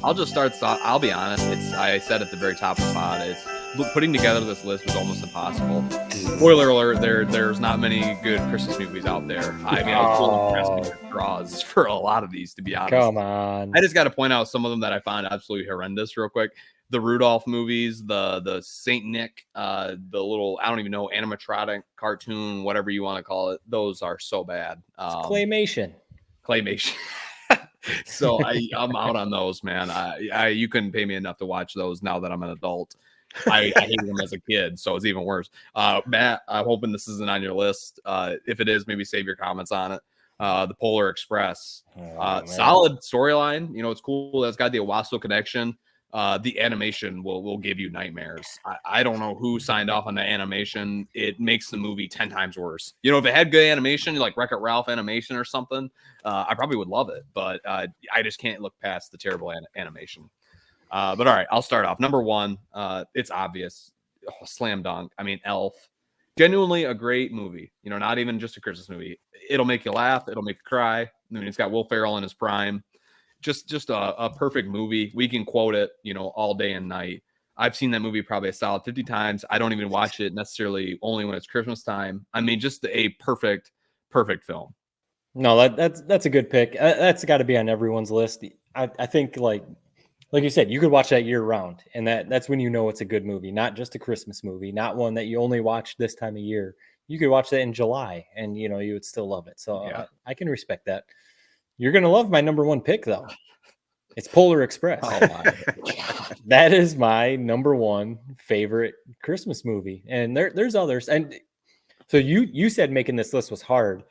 I'll just start. I'll be honest. I said at the very top of the pod, putting together this list was almost impossible. Spoiler alert: there's not many good Christmas movies out there. I mean, I was really impressed with the draws for a lot of these, to be honest. Come on. I just got to point out some of them that I found absolutely horrendous, real quick. The Rudolph movies, the Saint Nick, the little, I don't even know, animatronic cartoon, whatever you want to call it. Those are so bad. Claymation. So I'm out on those, man. You couldn't pay me enough to watch those now that I'm an adult. I hated them as a kid, so it's even worse. Matt, I'm hoping this isn't on your list. If it is, maybe save your comments on it. The Polar Express, solid storyline. You know, it's cool. That's got the Owasso connection. The animation will give you nightmares. I don't know who signed off on the animation. It makes the movie 10 times worse. You know, if it had good animation, like Wreck-It Ralph animation or something, I probably would love it. But I just can't look past the terrible animation. But all right, I'll start off. Number one, it's obvious. Oh, slam dunk. I mean, Elf. Genuinely a great movie. You know, not even just a Christmas movie. It'll make you laugh. It'll make you cry. I mean, it's got Will Ferrell in his prime. Just a perfect movie. We can quote it, you know, all day and night. I've seen that movie probably a solid 50 times. I don't even watch it necessarily only when it's Christmas time. I mean, just a perfect film. No, that's a good pick. That's got to be on everyone's list. I think like you said, you could watch that year round, and that's when you know it's a good movie, not just a Christmas movie, not one that you only watch this time of year. You could watch that in July, and you know you would still love it. So yeah. I can respect that. You're gonna love my number one pick, though. It's Polar Express. Oh my That is my number one favorite Christmas movie, and there's others. And so you said making this list was hard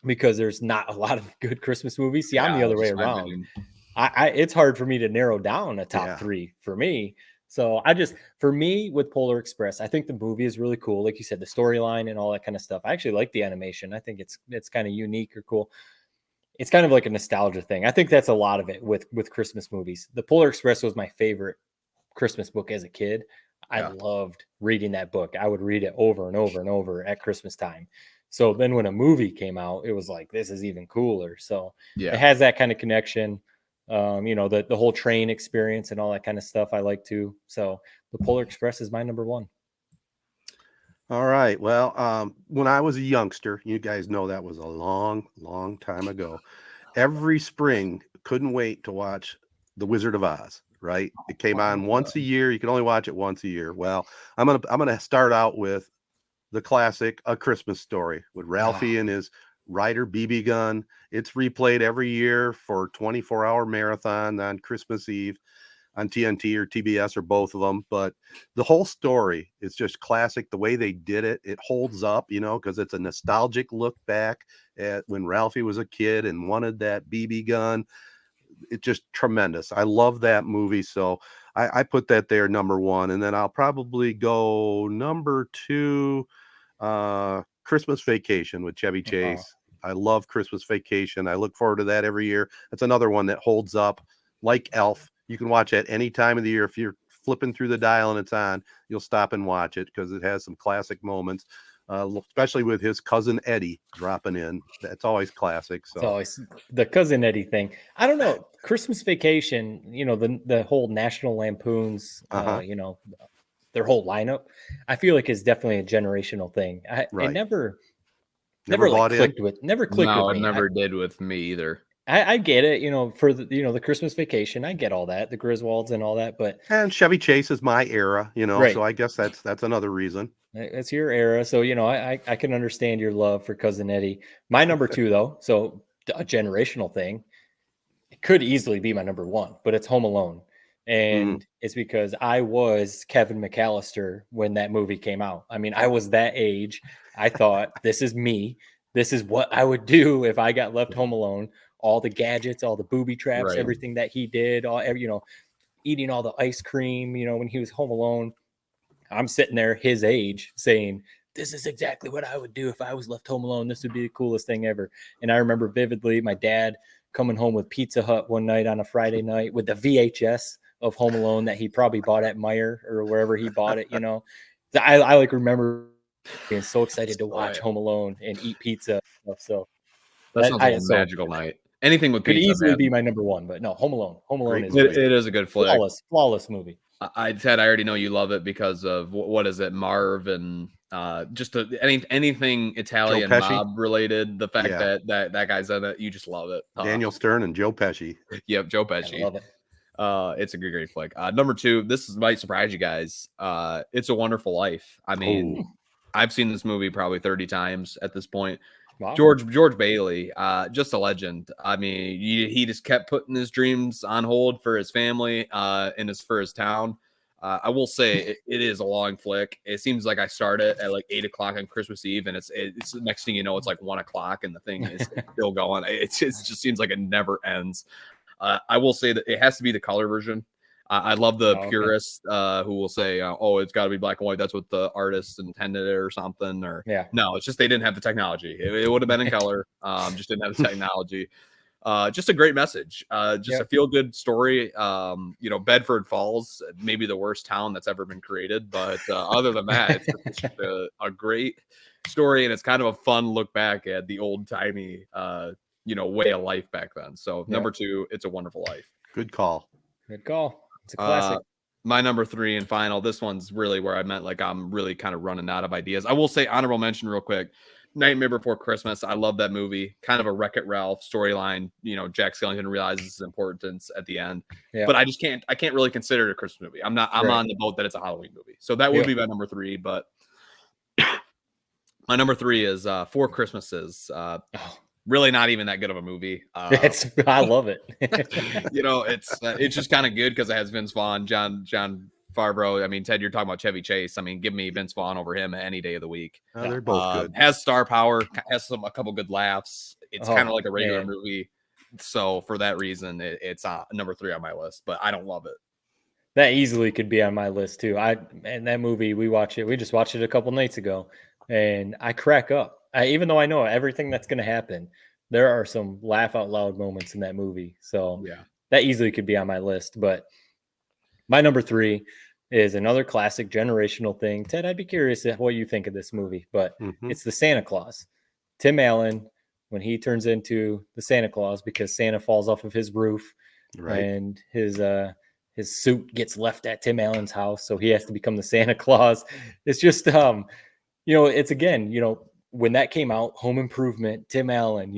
because there's not a lot of good Christmas movies. See, yeah, I'm the other way around. It's hard for me to narrow down a top three for me. So for me with Polar Express, I think the movie is really cool. Like you said, the storyline and all that kind of stuff. I actually like the animation. I think it's kind of unique or cool. It's kind of like a nostalgia thing. I think that's a lot of it with Christmas movies. The Polar Express was my favorite Christmas book as a kid. I loved reading that book. I would read it over and over and over at Christmas time. So then when a movie came out, it was like, this is even cooler. So it has that kind of connection. You know, the whole train experience and all that kind of stuff I like too. So the Polar Express is my number one. All right. Well, when I was a youngster, you guys know that was a long, long time ago. Every spring, couldn't wait to watch The Wizard of Oz. Right? It came on once a year. You can only watch it once a year. Well, I'm gonna start out with the classic A Christmas Story with Ralphie and his Ryder BB gun. It's replayed every year for 24-hour marathon on Christmas Eve on TNT or TBS or both of them. But the whole story is just classic. The way they did it, it holds up, you know, because it's a nostalgic look back at when Ralphie was a kid and wanted that BB gun. It's just tremendous. I love that movie. So I put that there number one. And then I'll probably go number two, Christmas Vacation with Chevy Chase. I love Christmas Vacation. I look forward to that every year. That's another one that holds up like Elf. You can watch it any time of the year. If you're flipping through the dial and it's on, you'll stop and watch it because it has some classic moments, especially with his cousin Eddie dropping in. That's always classic. So it's always the cousin Eddie thing. I don't know. Christmas Vacation, you know, the whole National Lampoons, you know, their whole lineup, I feel like is definitely a generational thing. It never like clicked with me. No, it never did with me either. I get it, you know, for the Christmas Vacation, I get all that, the Griswolds and all that, and Chevy Chase is my era, you know, so I guess that's another reason. It's your era, so you know, I can understand your love for Cousin Eddie. My number two, though, so a generational thing, it could easily be my number one, but it's Home Alone, and it's because I was Kevin McAllister when that movie came out. I mean, I was that age. I thought, this is me. This is what I would do if I got left home alone. All the gadgets, all the booby traps, everything that he did, you know, eating all the ice cream, you know, when he was home alone. I'm sitting there his age saying, this is exactly what I would do if I was left home alone. This would be the coolest thing ever. And I remember vividly my dad coming home with Pizza Hut one night on a Friday night with the VHS of Home Alone that he probably bought at Meijer or wherever he bought it, you know. I like remember being so excited to watch Home Alone and eat pizza. So that sounds like a magical night. Anything with Could pizza, easily man. be my number one, but no, Home Alone. Home Alone is It is a good flick. flawless movie. I said I already know you love it because of what is it, Marv, and just anything Italian Pesci? mob related. The fact Yeah. that guy's in it, you just love it. Daniel Stern and Joe Pesci. Yep, Joe I Pesci. love it. It's a great flick. Number 2, this might surprise you guys. It's a Wonderful Life. I mean, I've seen this movie probably 30 times at this point. Wow. George Bailey, just a legend. I mean, he just kept putting his dreams on hold for his family, and for his town. I will say it is a long flick. It seems like I start it at like 8 o'clock on Christmas Eve, and it's the next thing you know, it's like 1 o'clock, and the thing is still going. It just seems like it never ends. I will say that it has to be the color version. I love the purists who will say, "Oh, it's got to be black and white. That's what the artists intended it, or something." Or no, it's just they didn't have the technology. It would have been in color, just didn't have the technology. Just a great message. Just a feel good story. Bedford Falls, maybe the worst town that's ever been created, but other than that, it's just a great story, and it's kind of a fun look back at the old timey, way of life back then. So number 2, It's a Wonderful Life. Good call. Good call. It's a classic. My number 3 and final. This one's really where I meant like I'm really kind of running out of ideas. I will say honorable mention real quick. Nightmare Before Christmas. I love that movie. Kind of a Wreck-It Ralph storyline. Jack Skellington realizes his importance at the end. Yeah. But I can't really consider it a Christmas movie. I'm on the boat that it's a Halloween movie. So that would be my number 3. But my number 3 is Four Christmases. Really not even that good of a movie. I love it. It's just kind of good because it has Vince Vaughn, John Favreau. I mean, Ted, you're talking about Chevy Chase. I mean, give me Vince Vaughn over him any day of the week. They're both good. Has star power, has a couple good laughs. It's kind of like a regular movie. So for that reason, it's number 3 on my list, but I don't love it. That easily could be on my list too. And that movie, we just watched it a couple nights ago, and I crack up. Even though I know everything that's going to happen, there are some laugh out loud moments in that movie. So that easily could be on my list. But my number 3 is another classic generational thing. Ted, I'd be curious what you think of this movie, but it's the Santa Claus. Tim Allen, when he turns into the Santa Claus because Santa falls off of his roof, and his suit gets left at Tim Allen's house, so he has to become the Santa Claus. It's just it's again, when that came out, Home Improvement, Tim Allen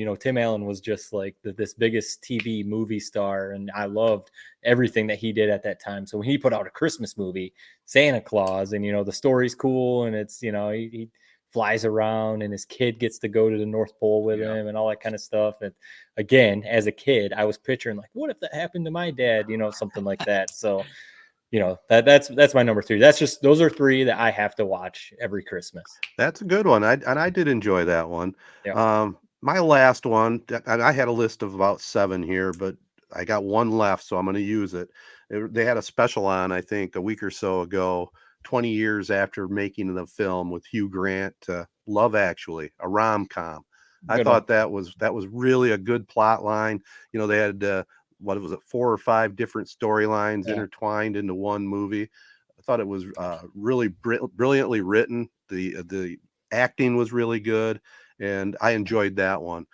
was just like this biggest TV movie star, and I loved everything that he did at that time. So when he put out a Christmas movie, Santa Claus, and the story's cool, and it's he flies around, and his kid gets to go to the North Pole with him, and all that kind of stuff. And again, as a kid, I was picturing like, what if that happened to my dad? Something like that. So that's my number 3. Those are 3 that I have to watch every Christmas. That's a good one. I did enjoy that one. Yeah. My last one, and I had a list of about 7 here, but I got one left, so I'm going to use it. They had a special on, I think, a week or so ago, 20 years after making the film with Hugh Grant, Love Actually, a rom-com. I thought that was really a good plot line. They had 4 or 5 different storylines intertwined into one movie. I thought it was really brilliantly written. The acting was really good, and I enjoyed that one.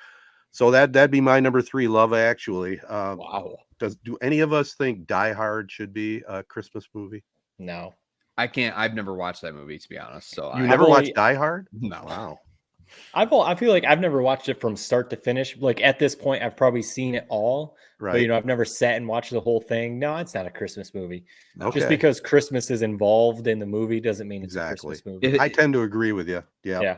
So that'd be my number 3, Love Actually. Wow. Do any of us think Die Hard should be a Christmas movie? No. I can't. I've never watched that movie, to be honest. So you never watched Die Hard? No. Wow. I feel like I've never watched it from start to finish. Like at this point, I've probably seen it all. Right. But I've never sat and watched the whole thing. No, it's not a Christmas movie. Okay. Just because Christmas is involved in the movie doesn't mean it's a Christmas movie. I tend to agree with you. Yeah.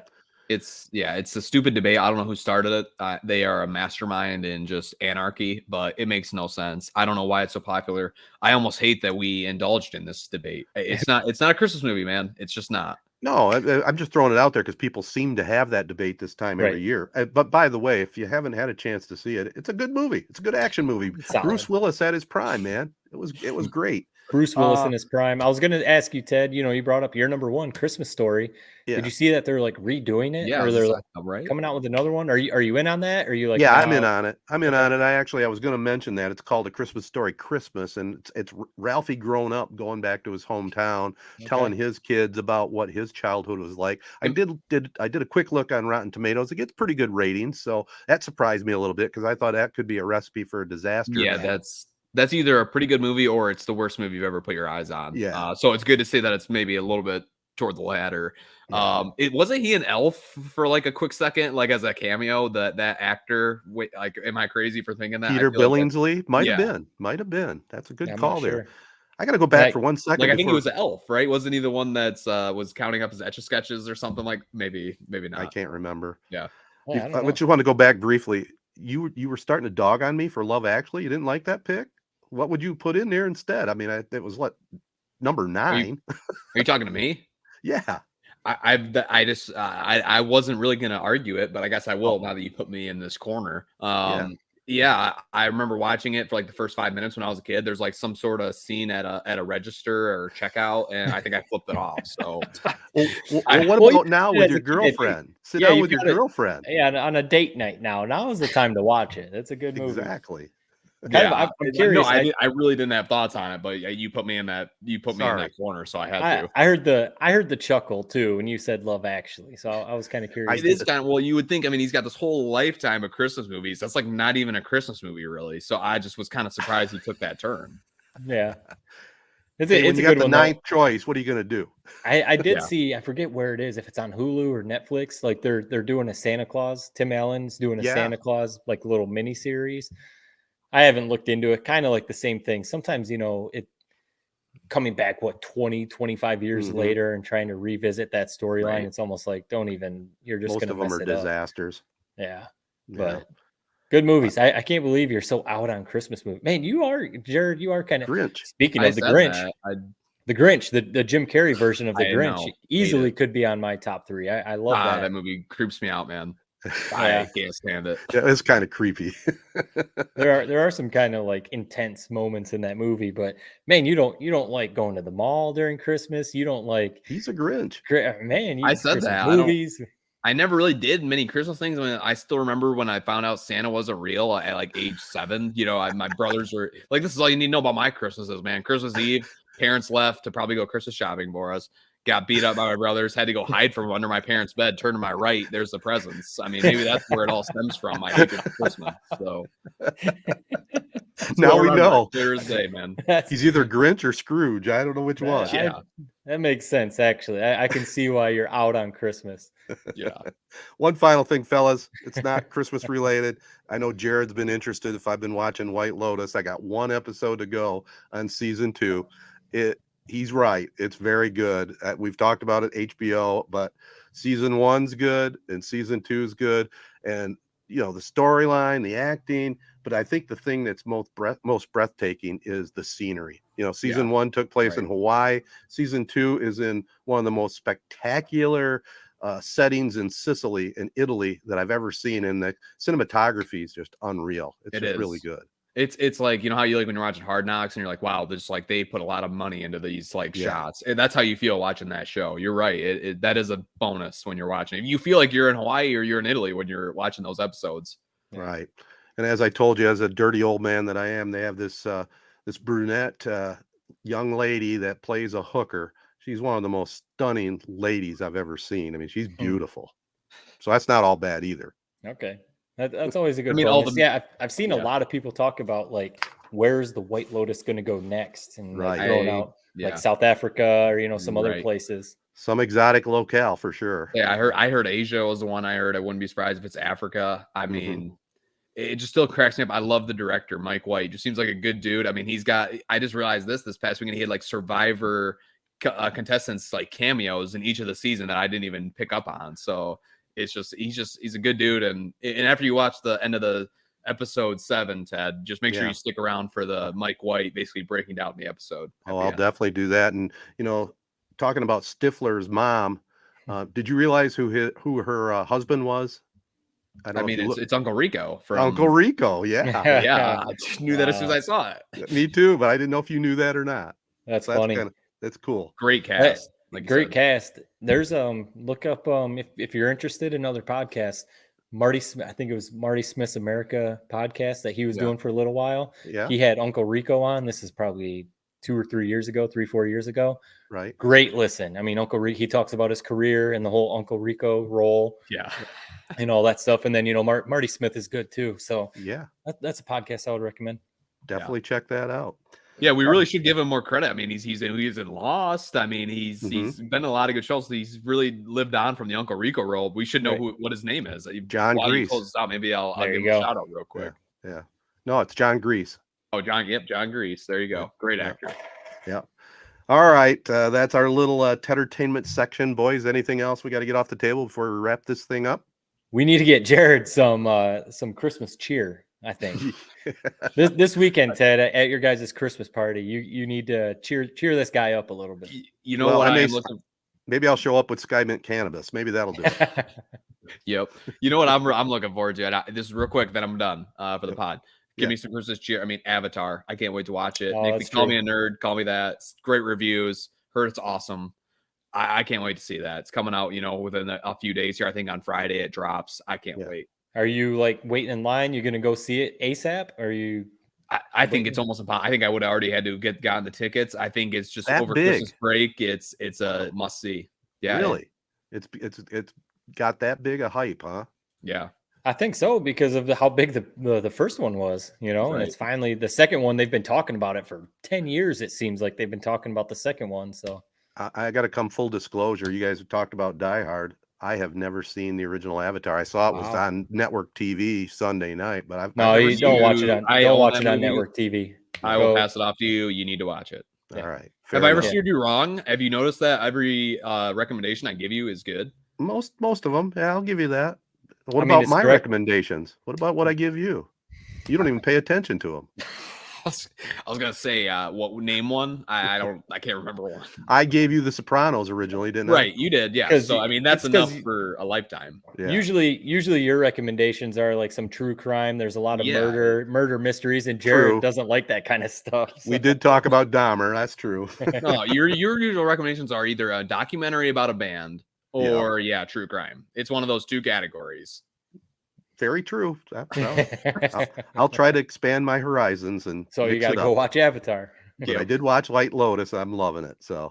It's a stupid debate. I don't know who started it. They are a mastermind in just anarchy, but it makes no sense. I don't know why it's so popular. I almost hate that we indulged in this debate. It's not a Christmas movie, man. It's just not. No, I'm just throwing it out there because people seem to have that debate this time every year. But by the way, if you haven't had a chance to see it, it's a good movie. It's a good action movie. Bruce Willis at his prime, man. It was great. Bruce Willis in his prime. I was going to ask you, Ted, you brought up your number one Christmas Story. Yeah. Did you see that they're like redoing it? Yeah, Or they're like, right? coming out with another one? Are you in on that? Or are you like, yeah, no? I'm in on it. I'm in on it. I was going to mention that it's called A Christmas Story Christmas, and it's Ralphie grown up, going back to his hometown, telling his kids about what his childhood was like. I did a quick look on Rotten Tomatoes. It gets pretty good ratings, so that surprised me a little bit because I thought that could be a recipe for a disaster. Yeah, that's either a pretty good movie or it's the worst movie you've ever put your eyes on. Yeah. So it's good to say that it's maybe a little bit toward the latter. It wasn't he an elf for like a quick second, like as a cameo, that actor. Wait, like, am I crazy for thinking that? Peter Billingsley might have been. That's a good call there. I got to go back for 1 second. Like, I think he was an elf, right? Wasn't he the one that's was counting up his Etch-a-Sketches or something? Like maybe not. I can't remember. Yeah. I just want to go back briefly. You were starting to dog on me for Love Actually. You didn't like that pick. What would you put in there instead? I mean, it was number 9. Are you talking to me? Yeah. I wasn't really going to argue it, but I guess I will now that you put me in this corner. Yeah, I remember watching it for like the first 5 minutes when I was a kid. There's like some sort of scene at a register or checkout, and I think I flipped it off. So, what about now with your girlfriend? Sit down with your girlfriend. Yeah, on a date night now. Now is the time to watch it. It's a good movie. Exactly. I'm curious. No, I really didn't have thoughts on it, but you put me in that. You put me in that corner, so I had to. I heard the chuckle too when you said Love Actually, so I was kind of curious. It is kind of, well, you would think. I mean, he's got this whole lifetime of Christmas movies. That's like not even a Christmas movie, really. So I just was kind of surprised he took that turn. Yeah, it's a good one. The ninth choice. What are you going to do? I did see. I forget where it is. If it's on Hulu or Netflix, like they're doing a Santa Claus. Tim Allen's doing a Santa Claus like little mini series. I haven't looked into it. Kind of like the same thing. Sometimes, it coming back, 20, 25 years later and trying to revisit that storyline. Right. It's almost like, you're just going to mess it up. Most of them are disasters. Yeah. But good movies. I can't believe you're so out on Christmas movies. Man, Jared, you are kind of Grinch. Speaking of the Grinch, the Grinch, the Jim Carrey version of the Grinch easily could be on my top 3. I love that. That movie creeps me out, man. I can't stand it. Yeah, it's kind of creepy. there are some kind of like intense moments in that movie, but man, you don't like going to the mall during Christmas. You don't like. He's a Grinch. Man, I said that movies. I never really did many Christmas things. I mean, I still remember when I found out Santa wasn't real at like age 7. My brothers were like, "This is all you need to know about my Christmases, man." Christmas Eve, parents left to probably go Christmas shopping for us. Got beat up by my brothers, had to go hide from under my parents' bed, turn to my right, there's the presents. I mean, maybe that's where it all stems from, my hatred for Christmas. So now we know. Thursday, man. He's either Grinch or Scrooge. I don't know which one. Yeah. That makes sense, actually. I can see why you're out on Christmas. Yeah. One final thing, fellas. It's not Christmas related. I know Jared's been interested if I've been watching White Lotus. I got 1 episode to go on season 2. He's right. It's very good. We've talked about it, HBO, but season 1's good and season 2's good. And, the storyline, the acting, but I think the thing that's most breathtaking is the scenery. Season 1 took place in Hawaii. Season 2 is in one of the most spectacular settings in Sicily and Italy that I've ever seen. And the cinematography is just unreal. It's just really good. It's like, how you like when you're watching Hard Knocks and you're like, wow, there's like they put a lot of money into these shots, and that's how you feel watching that show. You're right. That is a bonus when you're watching it. You feel like you're in Hawaii or you're in Italy when you're watching those episodes. Right. And as I told you, as a dirty old man that I am, they have this brunette young lady that plays a hooker. She's one of the most stunning ladies I've ever seen. I mean, she's beautiful. So that's not all bad either. Okay. That's always a good bonus. I've seen a lot of people talk about like, where's the White Lotus going to go next? And like going out like South Africa or, some other places. Some exotic locale for sure. Yeah. I heard Asia was the one I heard. I wouldn't be surprised if it's Africa. I mean, it just still cracks me up. I love the director, Mike White. Just seems like a good dude. I mean, I just realized this past weekend, he had like Survivor contestants, like cameos in each of the season that I didn't even pick up on. So it's just he's a good dude, and after you watch the end of the episode 7, Ted, just make sure you stick around for the Mike White basically breaking down the episode. I'll definitely do that. And talking about Stifler's mom, did you realize who her husband was? I don't I know if mean, you look. it's Uncle Rico from Uncle Rico. Yeah. Yeah, I knew that as soon as I saw it. Me too, but I didn't know if you knew that or not. That's So funny. that's cool. Great That- cast. Like you Great said. cast. There's look up if you're interested in other podcasts, Marty Smith, I think it was Marty Smith's America podcast that he was Yeah. doing for a little while. Yeah. He had Uncle Rico on. This is probably 2 or 3 years ago, 3-4 years ago. Right. Great listen. I mean, Uncle Rico, he talks about his career and the whole Uncle Rico role Yeah. and all that stuff. And then, Marty Smith is good too. So Yeah. that's a podcast I would recommend. Definitely check that out. Yeah, we really should give him more credit. I mean, he's in Lost. I mean, he's Mhm. been in a lot of good shows. He's really lived on from the Uncle Rico role. We should know Right. what his name is. John While you Grease. close this out, maybe I'll There give you him a go. shout out real quick. Yeah. No, it's John Grease. Oh, John Grease. There you go. Great Yeah. actor. Yeah. All right. That's our little Tedertainment section, boys. Anything else we got to get off the table before we wrap this thing up? We need to get Jared some Christmas cheer, I think. This weekend, Ted, at your guys' Christmas party, you need to cheer this guy up a little bit. You know Well, what I may I'm looking. Maybe I'll show up with Sky Mint Cannabis. Maybe that'll do it. Yep. You know what I'm looking forward to. And this is real quick. Then I'm done for the pod. Give Yeah. me some Christmas cheer. I mean, Avatar. I can't wait to watch it. Oh, Nick, that's call true. me a nerd. Call me that. It's great reviews. Heard it's awesome. I can't wait to see that. It's coming out, within a few days here. I think on Friday it drops. I can't Yeah. wait. Are you like waiting in line? You're gonna go see it ASAP? Or are you? I think it's almost impossible. I think I would have already had to gotten the tickets. I think it's just That over big. Christmas break. It's a must see. Yeah. Really? It's got that big a hype, huh? Yeah. I think so because of how big the first one was, and Right. it's finally the second one. They've been talking about it for 10 years. It seems like they've been talking about the second one. So I got to come full disclosure. You guys have talked about Die Hard. I have never seen the original Avatar. I saw it was Wow. on network TV Sunday night, but I've no, never you seen don't it. watch it on. I Don't own watch that it on movie. network TV. I will Go- pass it off to you. You need to watch it. Yeah. All right. Have fair I ever enough. steered you wrong? Have you noticed that every recommendation I give you is good? Most of them. Yeah, I'll give you that. What I mean, about it's my direct- recommendations? What about what I give you? You don't even pay attention to them. I was gonna say what name one? I can't remember one. I gave you The Sopranos originally, didn't I? Right, you did, yeah. 'Cause So I mean that's it's 'cause enough for a lifetime. Yeah. Usually your recommendations are like some true crime. There's a lot of Yeah. murder mysteries, and Jared True. doesn't like that kind of stuff. We did talk about Dahmer. That's true. No, your usual recommendations are either a documentary about a band or true crime. It's one of those two categories. Very true. I'll try to expand my horizons and So you mix got to it go up. watch Avatar. But I did watch White Lotus. I'm loving it. So